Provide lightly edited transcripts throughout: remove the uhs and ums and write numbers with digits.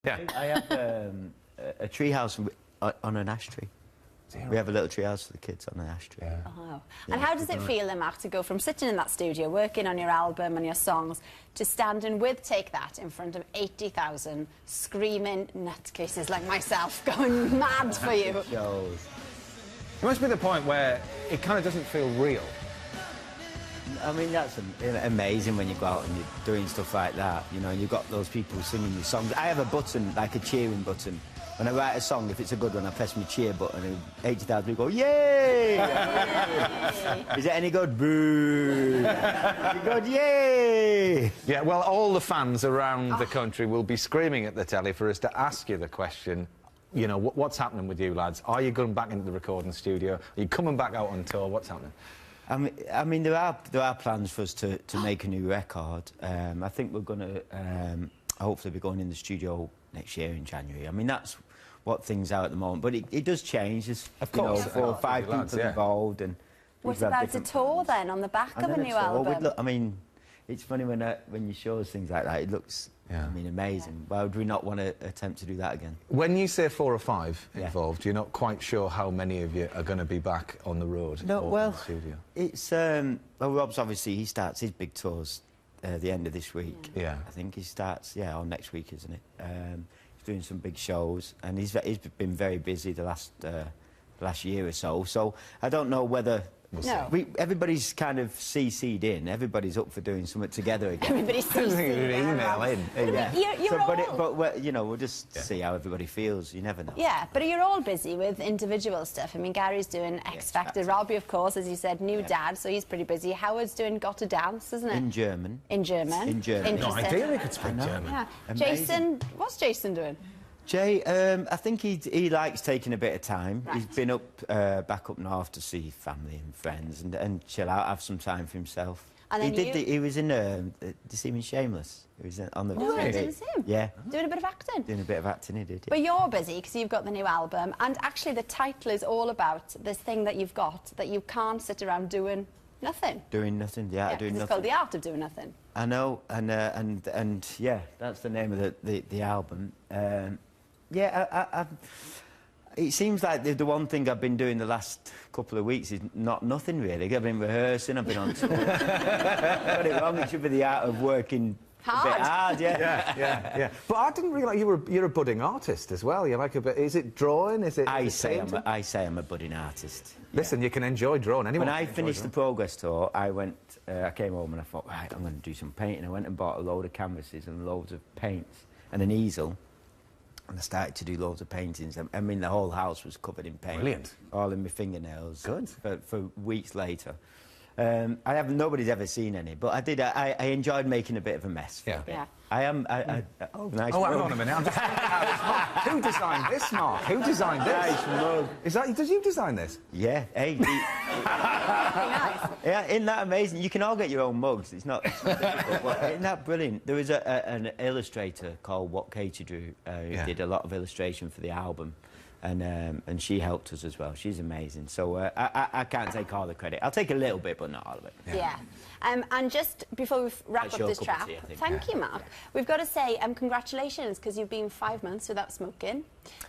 Yeah. I have a tree house on an ash tree. We have a little tree house for the kids on an ash tree. Yeah. Oh. And how does it feel, then, Mark, to go from sitting in that studio, working on your album and your songs, to standing with Take That in front of 80,000 screaming nutcases like myself, going mad for you? Shows. It must be the point where it kind of doesn't feel real. I mean, that's amazing when you go out and you're doing stuff like that, you know, and you've got those people singing your songs. I have a button, like a cheering button. When I write a song, if it's a good one, I press my cheer button and 80,000 people go, yay! Is it any good? Boo! You go, yay! Yeah, well, all the fans around the country will be screaming at the telly for us to ask you the question, you know, what's happening with you lads? Are you going back into the recording studio? Are you coming back out on tour? What's happening? I mean, there are plans for us to make a new record. I think we're going to hopefully be going in the studio next year in January. I mean, that's what things are at the moment, but it does change. There's, of course, 4 or 5 people involved, and what about a tour then on the back of a new album? I mean, it's funny when you show us things like that. It looks, I mean, amazing. Why would we not want to attempt to do that again? When you say 4 or 5 involved, you're not quite sure how many of you are going to be back on the road. No, or well, in the studio. It's well, Rob's obviously he starts his big tours the end of this week. Yeah, I think he starts or next week, isn't it? He's doing some big shows, and he's been very busy the last year or so. So I don't know whether. Everybody's kind of CC'd in. Everybody's up for doing something together again. Everybody's CC'd email in. But you know, we'll just see how everybody feels. You never know. Yeah, but you're all busy with individual stuff. I mean, Gary's doing X Factor. Robbie, of course, as you said, new dad, so he's pretty busy. Howard's doing Got to Dance, isn't it? In German. In German. In German. No idea he could speak German. Yeah. Amazing. Jason, what's Jason doing? Jay, I think he likes taking a bit of time. Right. He's been back up north to see family and friends and chill out, have some time for himself. And then he was in, did you see him in Shameless? He was on the... No, I didn't see him. Yeah. Doing a bit of acting. Doing a bit of acting, he did. Yeah. But you're busy because you've got the new album, and actually the title is all about this thing that you've got, that you can't sit around doing nothing. Doing nothing, doing nothing. It's called The Art of Doing Nothing. I know, and yeah, that's the name of the album. It seems like the one thing I've been doing the last couple of weeks is nothing really. I've been rehearsing, I've been on tour. Got it wrong. It should be the art of working hard. A bit hard, yeah. But I didn't realise you're a budding artist as well. You're like a bit. Is it drawing? Is it? I say I'm a budding artist. Listen, you can enjoy drawing. Anyone when I finished the Progress tour, I came home and I thought, right, I'm going to do some painting. I went and bought a load of canvases and loads of paints and an easel. And I started to do loads of paintings. I mean, the whole house was covered in paint. Brilliant. All in my fingernails. Good. For weeks later. Nobody's ever seen any, but I enjoyed making a bit of a mess. Yeah. Oh, nice. Oh, hang on a minute. I'm just thinking about this mug. Who designed this, Mark? Who designed this? Nice mug. Did you design this? Yeah. Hey. Nice. Yeah, isn't that amazing? You can all get your own mugs. It's not difficult. But isn't that brilliant? There was an illustrator called What Katie Drew who did a lot of illustration for the album. And she helped us as well. She's amazing. So I can't take all the credit. I'll take a little bit, but not all of it. Yeah. And just before we wrap up this chat, thank you, Mark. We've got to say congratulations, because you've been 5 months without smoking.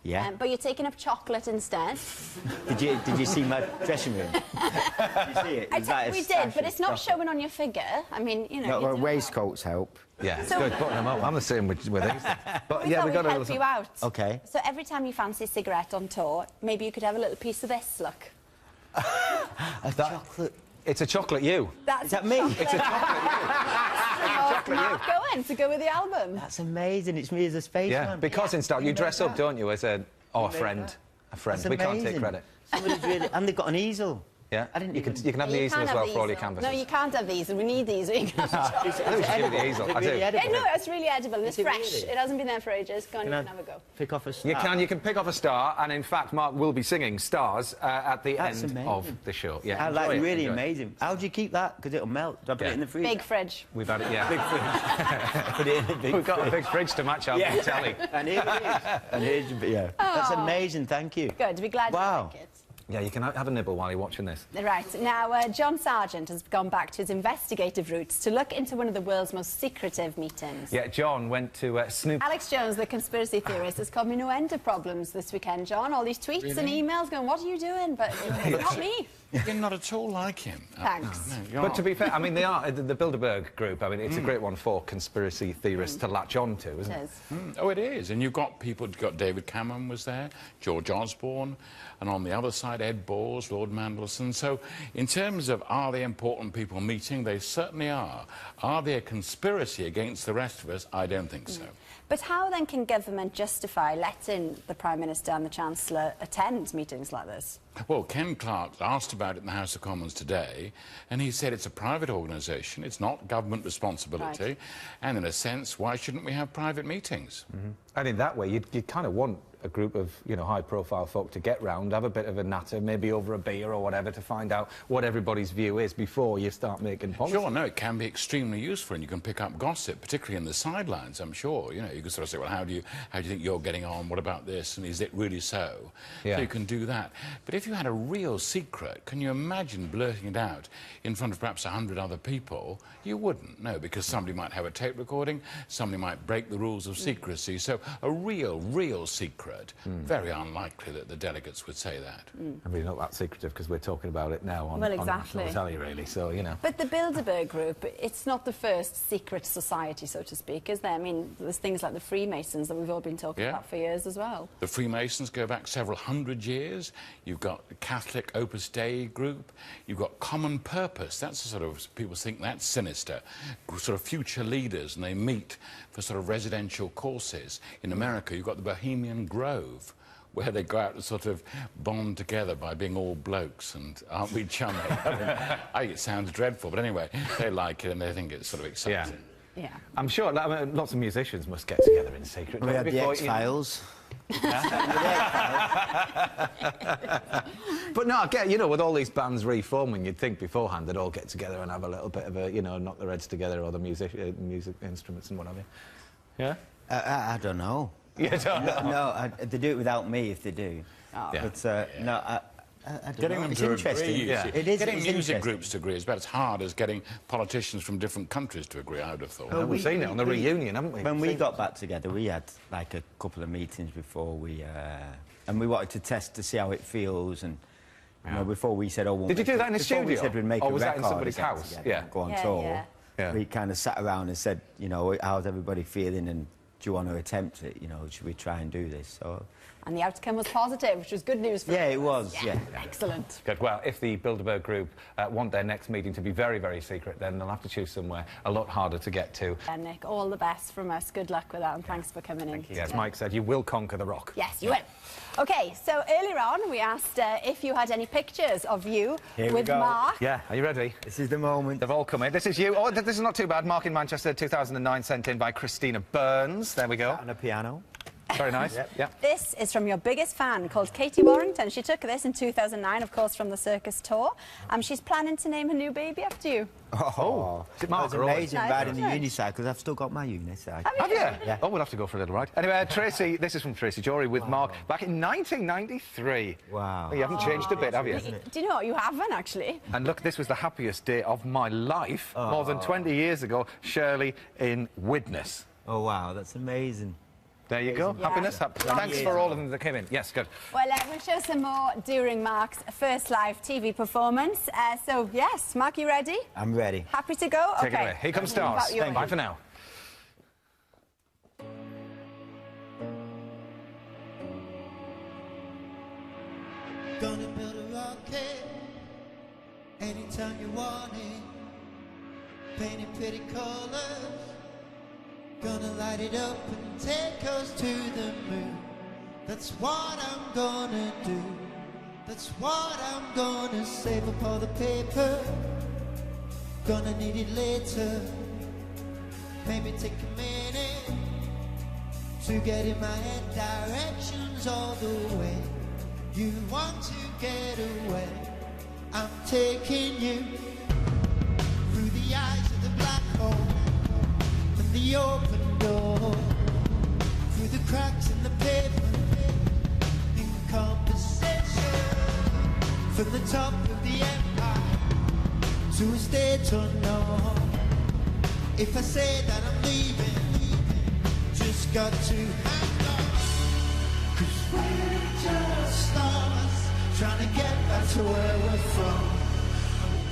Yeah. But you're taking up chocolate instead. Did you see my dressing room? Did you see it? We did, but it's not showing on your figure. I mean, you know. Well, waistcoats help. Yeah, it's good putting them up. I'm the same with these. But yeah, we got to help you out. Okay. So every time you fancy a cigarette on tour, maybe you could have a little piece of this. Look. Chocolate. It's a chocolate you. Is that me? It's a chocolate you. Mark Owen to go with the album. That's amazing. It's me as a spaceman. Yeah, because in style you dress up, don't you, as a friend. A friend. That's we can't amazing. take credit. Somebody's really, and they've got an easel. Yeah, I didn't you can have the easel as well for all your canvases. No, you can't have these. We need these. We can have I think we should give you the easel. I do. Yeah, no, it's really edible. It's fresh. Really? It hasn't been there for ages. Go on, you can have a go. Pick off a star. You can pick off a star, and in fact, Mark will be singing Stars at the end of the show. Yeah, really amazing. How do you keep that? Because it'll melt. Do I put it in the fridge? Big fridge. We've had it, yeah. Big fridge. Put it in the big fridge. We've got a big fridge to match our telly. And here it is. And here's, that's amazing. Thank you. Good. Be glad you like it. Yeah, you can have a nibble while you're watching this. Right, now John Sargent has gone back to his investigative roots to look into one of the world's most secretive meetings. Yeah, John went to Snoop... Alex Jones, the conspiracy theorist, has caused me no end of problems this weekend, John. All these tweets and emails going, what are you doing? But it's not me. You're not at all like him. Thanks. No, you're But not. to be fair, I mean, they are, the Bilderberg group, I mean, it's a great one for conspiracy theorists to latch on to, isn't It it? is. Oh, it is. And you've got people, you've got David Cameron was there, George Osborne, and on the other side, Ed Balls, Lord Mandelson. So in terms of are they important people meeting, they certainly are. Are they a conspiracy against the rest of us? I don't think so. But how then can government justify letting the Prime Minister and the Chancellor attend meetings like this? Well, Ken Clarke asked about it in the House of Commons today, and he said it's a private organisation, it's not government responsibility, Right. and in a sense, why shouldn't we have private meetings? And in that way, you'd kind of want a group of, you know, high-profile folk to get round, have a bit of a natter, maybe over a beer or whatever, to find out what everybody's view is before you start making policy. Sure, no, it can be extremely useful, and you can pick up gossip, particularly in the sidelines, I'm sure. You know, you can sort of say, well, how do you think you're getting on? What about this? And is it really so? Yeah. So you can do that. But if you had a real secret, can you imagine blurting it out in front of perhaps 100 other people? You wouldn't, no, because somebody might have a tape recording, somebody might break the rules of secrecy. So a real secret, very unlikely that the delegates would say that. I mean, not that secretive, because we're talking about it now on, Well, on exactly. national telly, really, so, you know. But the Bilderberg Group, it's not the first secret society, so to speak, is there? I mean, there's things like the Freemasons that we've all been talking Yeah. about for years as well. The Freemasons go back several hundred years. You've got the Catholic Opus Dei group. You've got Common Purpose. That's the sort of, people think that's sinister. Sort of future leaders, and they meet for sort of residential courses. In America, you've got the Bohemian Grove, where they go out and sort of bond together by being all blokes and aren't we chummy? I think it sounds dreadful, but anyway, they like it and they think it's sort of exciting. Yeah. I'm sure I mean, lots of musicians must get together in secret. We had the before, X-Files. But no, I get, you know, with all these bands reforming, you'd think beforehand they'd all get together and have a little bit of a, you know, knock their heads together, or the music instruments and what have you. Yeah? I don't know. You don't know? No, they do it without me if they do. Oh. Yeah. But no, I don't Getting know. them It's to interesting. agree, you Yeah. see. It is. Getting it's music interesting. groups to agree is about as hard as getting politicians from different countries to agree, I would have thought. Oh, We've seen it on the reunion, haven't we? When we got back together, we had like a couple of meetings before and we wanted to test to see how it feels, and you know, before we said, "Oh, we'll Did you make do that in the before we studio? said we'd make Or a was that record in somebody's and get house? together Yeah. and go on Yeah, tour." yeah. Yeah. We kind of sat around and said, you know, how's everybody feeling, and do you want to attempt it? You know, should we try and do this? So And the outcome was positive, which was good news for yeah, us. it was. Yeah. Excellent. Good. Well, if the Bilderberg Group want their next meeting to be very, very secret, then they'll have to choose somewhere a lot harder to get to. And Nick, all the best from us. Good luck with that, and thanks for coming in. Yeah, as Mike said, you will conquer the rock. Yes, you will. OK, so earlier on we asked if you had any pictures of you Here we with go. Mark. Yeah, are you ready? This is the moment. They've all come in. This is you. Oh, this is not too bad. Mark in Manchester, 2009, sent in by Christina Burns. There we go. On a piano. Very nice. Yeah. This is from your biggest fan called Katie Warrington. She took this in 2009, of course, from the circus tour. She's planning to name her new baby after you. Oh, Is it that Mark was or Owen? amazing Nice, riding the isn't it? unicycle. I've still got my unicycle. Have you? Yeah. Oh, we'll have to go for a little ride. Anyway, Tracy, this is from Tracy Jory with Mark back in 1993. Wow. You haven't changed a bit, have you? Do you know what? You haven't, actually. And look, this was the happiest day of my life, more than 20 years ago, Shirley in Widnes. Oh wow, that's amazing. There you go. Yeah. Happiness. Thanks for all of them that came in. Yes, good. Well, we'll show some more during Mark's first live TV performance. So, yes, Mark, you ready? I'm ready. Happy to go? Take it away. Here comes Stars. About you, Owen. Bye for now. Gonna build a rocket anytime you want it. Paint it pretty colors. Gonna light it up and take us to the moon. That's what I'm gonna do. That's what I'm gonna save up all the paper. Gonna need it later. Maybe take a minute to get in my head directions all the way. You want to get away, I'm taking you through the eyes of the black hole and the open door, through the cracks in the pavement, in conversation. from the top of the empire to a state unknown. If I say that I'm leaving, just got to hang on. 'Cause we're just stars trying to get back to where we're from.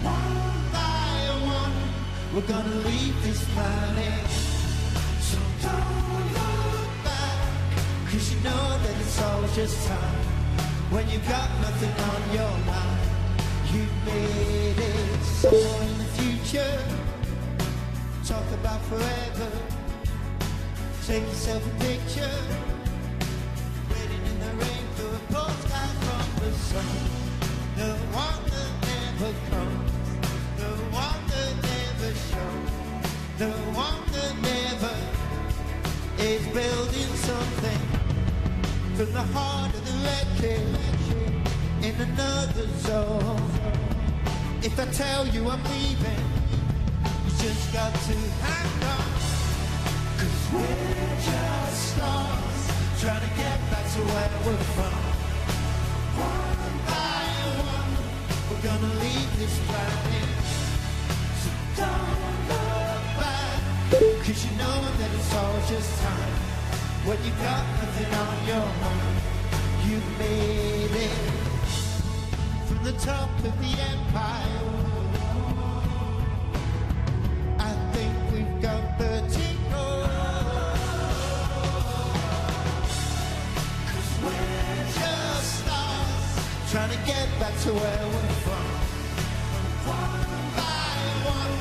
One by one, we're gonna leave this planet. So don't look back, 'cause you know that it's all just time. When you've got nothing on your mind, you've made it. Somewhere in the future, talk about forever. Take yourself a picture, waiting in the rain for a postcard from the sun. The one that never comes, the one that never shows, the one that never is building something from the heart of the wreckage in another zone. If I tell you I'm leaving, you just got to hang on. 'Cause we're just stars trying to get back to where we're from. One by one, we're gonna leave this planet. So don't look back, 'cause you know that it's all just time. When you got nothing on your mind, you made it. From the top of the empire, I think we've got vertigo. 'Cause we're just stars trying to get back to where we're from. One by one,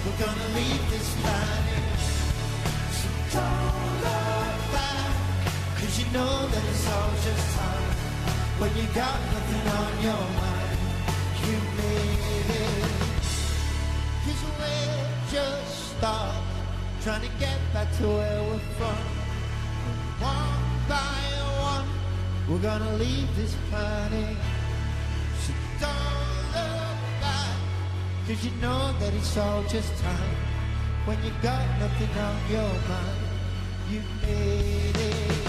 we're gonna leave this planet. So don't look back, 'cause you know that it's all just time. When you got nothing on your mind, you made it. 'Cause we're just stars trying to get back to where we're from. One by one, we're gonna leave this planet. So don't look back, 'cause you know that it's all just time. When you got nothing on your mind, you made it.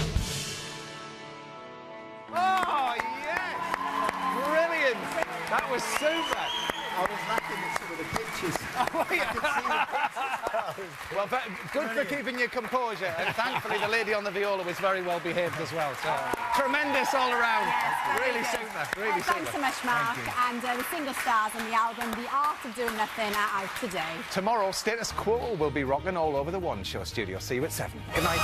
Oh, yes! Brilliant! That was super! I was laughing at some of the pictures. Well, good for keeping your composure, and thankfully the lady on the viola was very well behaved as well. So tremendous all around. Really super, really super. Thanks so much, Mark. And the single stars on the album, The Art of Doing Nothing, are out today. Tomorrow, Status Quo will be rocking all over the One Show studio. See you at 7. Good night.